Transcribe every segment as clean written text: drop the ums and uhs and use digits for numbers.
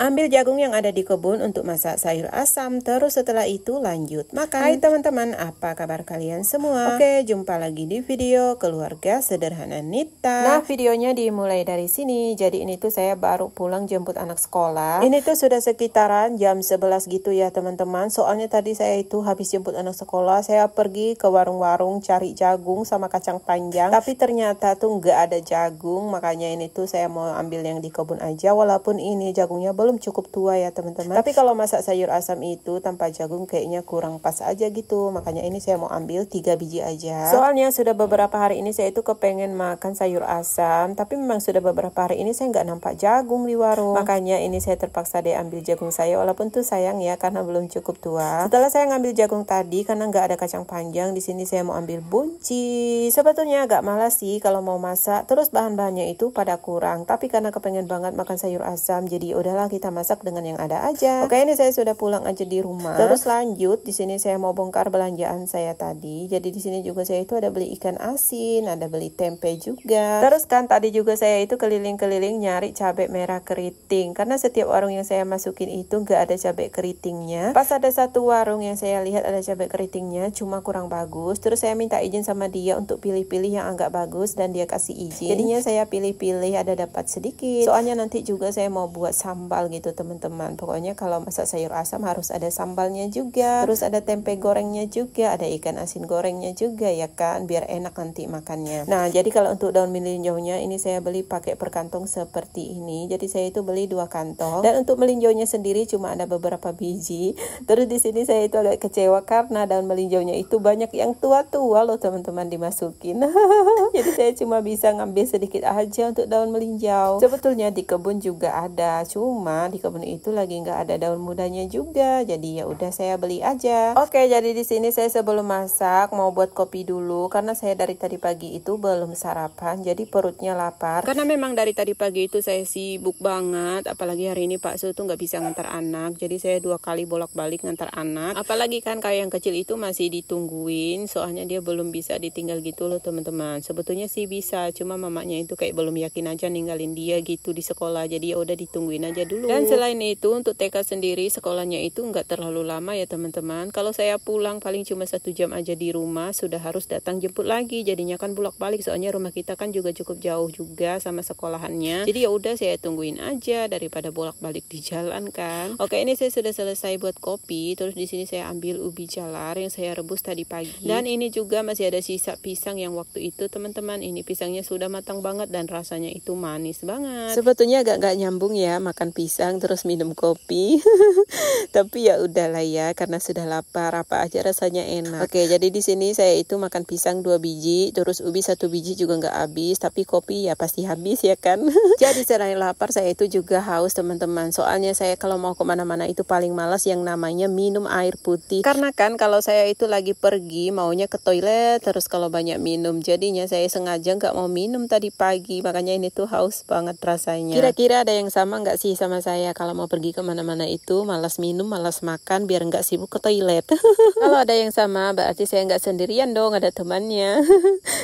ambil jagung yang ada di kebun untuk masak sayur asam. Terus setelah itu lanjut makan. Hai teman-teman, apa kabar kalian semua? Oke, jumpa lagi di video Keluarga Sederhana Nita. Nah, videonya dimulai dari sini. Jadi ini tuh saya baru pulang jemput anak sekolah. Ini tuh sudah sekitaran jam 11 gitu ya teman-teman. Soalnya tadi saya itu habis jemput anak sekolah, saya pergi ke warung-warung cari jagung sama kacang panjang. Tapi ternyata tuh nggak ada jagung. Makanya ini tuh saya mau ambil yang di kebun aja. Walaupun ini jagungnya belum cukup tua ya teman-teman, tapi kalau masak sayur asam itu tanpa jagung kayaknya kurang pas aja gitu. Makanya ini saya mau ambil 3 biji aja. Soalnya sudah beberapa hari ini saya itu kepengen makan sayur asam, tapi memang sudah beberapa hari ini saya nggak nampak jagung di warung. Makanya ini saya terpaksa deh ambil jagung saya, walaupun tuh sayang ya karena belum cukup tua. Setelah saya ngambil jagung tadi karena nggak ada kacang panjang, di sini saya mau ambil buncis. Sebetulnya agak malas sih kalau mau masak, terus bahan-bahannya itu pada kurang. Tapi karena kepengen banget makan sayur asam, jadi udahlah kita masak dengan yang ada aja. Oke, ini saya sudah pulang aja di rumah. Terus lanjut, di sini saya mau bongkar belanjaan saya tadi. Jadi di sini juga saya itu ada beli ikan asin, ada beli tempe juga. Terus kan tadi juga saya itu keliling-keliling nyari cabai merah keriting. Karena setiap warung yang saya masukin itu nggak ada cabai keritingnya. Pas ada satu warung yang saya lihat ada cabai keritingnya, cuma kurang bagus. Terus saya minta izin sama dia untuk pilih-pilih yang agak bagus dan dia kasih izin. Jadinya saya pilih-pilih, ada dapat sedikit. Soalnya nanti juga saya mau buat sambal gitu teman-teman. Pokoknya kalau masak sayur asam harus ada sambalnya juga, terus ada tempe gorengnya juga, ada ikan asin gorengnya juga ya kan, biar enak nanti makannya. Nah, jadi kalau untuk daun melinjaunya ini saya beli pakai per kantong seperti ini. Jadi saya itu beli 2 kantong, dan untuk melinjaunya sendiri cuma ada beberapa biji. Terus di sini saya itu agak kecewa karena daun melinjaunya itu banyak yang tua-tua loh teman-teman dimasukin. Jadi saya cuma bisa ngambil sedikit aja untuk daun melinjau. Sebetulnya di kebun juga ada, cuma di kebun itu lagi nggak ada daun mudanya juga. Jadi ya udah saya beli aja. Oke, jadi di sini saya sebelum masak mau buat kopi dulu karena saya dari tadi pagi itu belum sarapan. Jadi perutnya lapar. Karena memang dari tadi pagi itu saya sibuk banget. Apalagi hari ini Pak Su tuh nggak bisa ngantar anak. Jadi saya 2 kali bolak-balik ngantar anak. Apalagi kan kayak yang kecil itu masih ditungguin. Soalnya dia belum bisa ditinggal gitu loh teman-teman. Sebetulnya sih bisa, cuma mamanya itu kayak belum yakin aja ninggalin dia gitu di sekolah. Jadi ya udah ditungguin aja dulu. Dan selain itu untuk TK sendiri sekolahnya itu nggak terlalu lama ya teman-teman. Kalau saya pulang paling cuma 1 jam aja di rumah, sudah harus datang jemput lagi. Jadinya kan bolak-balik, soalnya rumah kita kan juga cukup jauh juga sama sekolahannya. Jadi ya udah saya tungguin aja daripada bolak-balik di jalan kan. Oke, ini saya sudah selesai buat kopi. Terus di sini saya ambil ubi jalar yang saya rebus tadi pagi. Dan ini juga masih ada sisa pisang yang waktu itu teman-teman. Ini pisangnya sudah matang banget dan rasanya itu manis banget. Sebetulnya agak nggak nyambung ya makan pisang terus minum kopi. Tapi ya udahlah ya karena sudah lapar, apa aja rasanya enak. Oke, jadi di sini saya itu makan pisang 2 biji, terus ubi 1 biji juga nggak habis, tapi kopi ya pasti habis ya kan. Jadi selain lapar saya itu juga haus teman-teman. Soalnya saya kalau mau kemana-mana itu paling malas yang namanya minum air putih. Karena kan kalau saya itu lagi pergi maunya ke toilet terus kalau banyak minum. Jadinya saya sengaja nggak mau minum tadi pagi. Makanya ini tuh haus banget rasanya. Kira-kira ada yang sama nggak sih sama saya? Kalau mau pergi kemana-mana itu malas minum, malas makan biar nggak sibuk ke toilet. Kalau ada yang sama berarti saya nggak sendirian dong, ada temannya.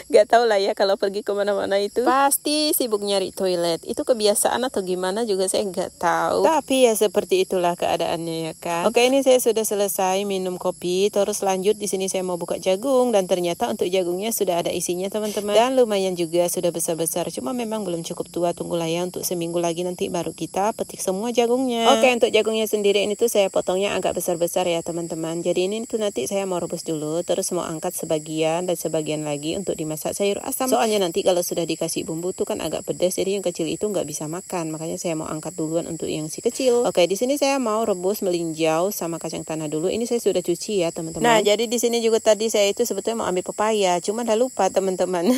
Nggak tahu lah ya kalau pergi kemana-mana itu pasti sibuk nyari toilet. Itu kebiasaan atau gimana juga saya nggak tahu. Tapi ya seperti itulah keadaannya ya kan. Oke, ini saya sudah selesai minum kopi. Terus lanjut di sini saya mau buka jagung dan ternyata untuk jagungnya sudah ada isinya teman-teman. Dan lumayan juga sudah besar-besar. Cuma memang belum cukup tua. Tunggulah ya untuk seminggu lagi nanti baru kita petik semua jagungnya. Oke, untuk jagungnya sendiri ini tuh saya potongnya agak besar-besar ya teman-teman. Jadi ini tuh nanti saya mau rebus dulu. Terus mau angkat sebagian dan sebagian lagi untuk dimasak sayur asam. Soalnya nanti kalau sudah dikasih bumbu tuh kan agak pedas. Jadi yang kecil itu nggak bisa makan. Makanya saya mau angkat duluan untuk yang si kecil. Oke, di sini saya mau rebus melinjau sama kacang tanah dulu. Ini saya sudah cuci ya teman-teman. Nah, jadi di sini juga tadi saya itu sebetulnya mau ambil pepaya. Cuma udah lupa teman-teman.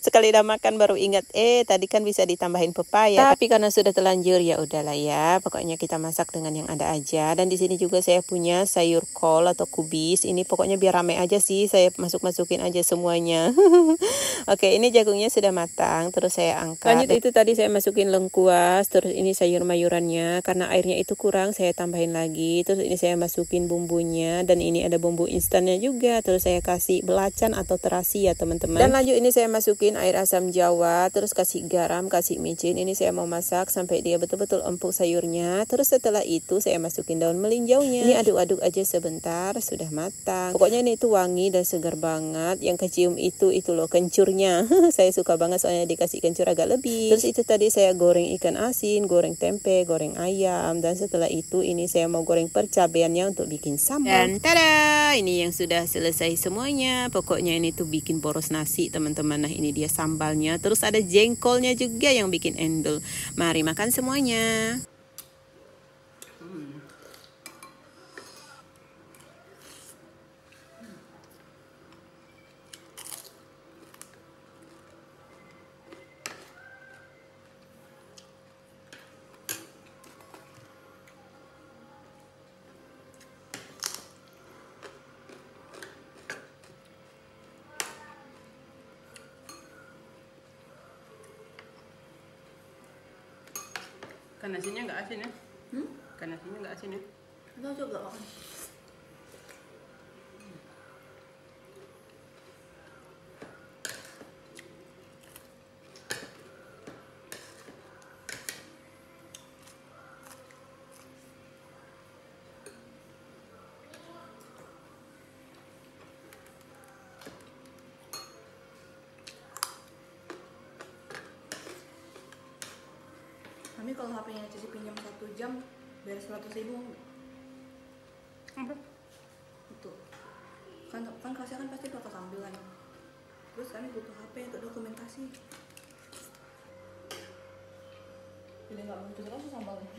Sekali udah makan baru ingat, tadi kan bisa ditambahin pepaya. Tapi karena sudah terlanjur ya udahlah ya. Pokoknya kita masak dengan yang ada aja. Dan di sini juga saya punya sayur kol atau kubis. Ini pokoknya biar rame aja sih. Saya masukin aja semuanya. Oke, ini jagungnya sudah matang. Terus saya angkat. Lanjut itu tadi saya masukin lengkuas. Terus ini sayur mayurannya. Karena airnya itu kurang saya tambahin lagi. Terus ini saya masukin bumbunya. Dan ini ada bumbu instannya juga. Terus saya kasih belacan atau terasi ya teman-teman. Dan lanjut ini saya masukin air asam jawa. Terus kasih garam, kasih micin. Ini saya mau masak sampai dia betul-betul empuk tumpuk sayurnya. Terus setelah itu saya masukin daun melinjaunya. Ini aduk-aduk aja sebentar, sudah matang. Pokoknya ini tuh wangi dan segar banget. Yang kecium itu loh kencurnya. Saya suka banget soalnya dikasih kencur agak lebih. Terus itu tadi saya goreng ikan asin, goreng tempe, goreng ayam. Dan setelah itu ini saya mau goreng percabeannya untuk bikin sambal. Dan tada, ini yang sudah selesai semuanya. Pokoknya ini tuh bikin boros nasi teman-teman. Nah ini dia sambalnya. Terus ada jengkolnya juga yang bikin endul. Mari makan semuanya. Kan nasinya nggak asin ya? Kan nasinya nggak asin ya? Enggak juga makan. Mami kalau HP-nya Cici pinjam 1 jam bayar 100.000. Apa? Itu kan kasih kan pasti bakal sambilan. Terus kami butuh HP untuk dokumentasi. Jadi nggak butuh kan sambalnya.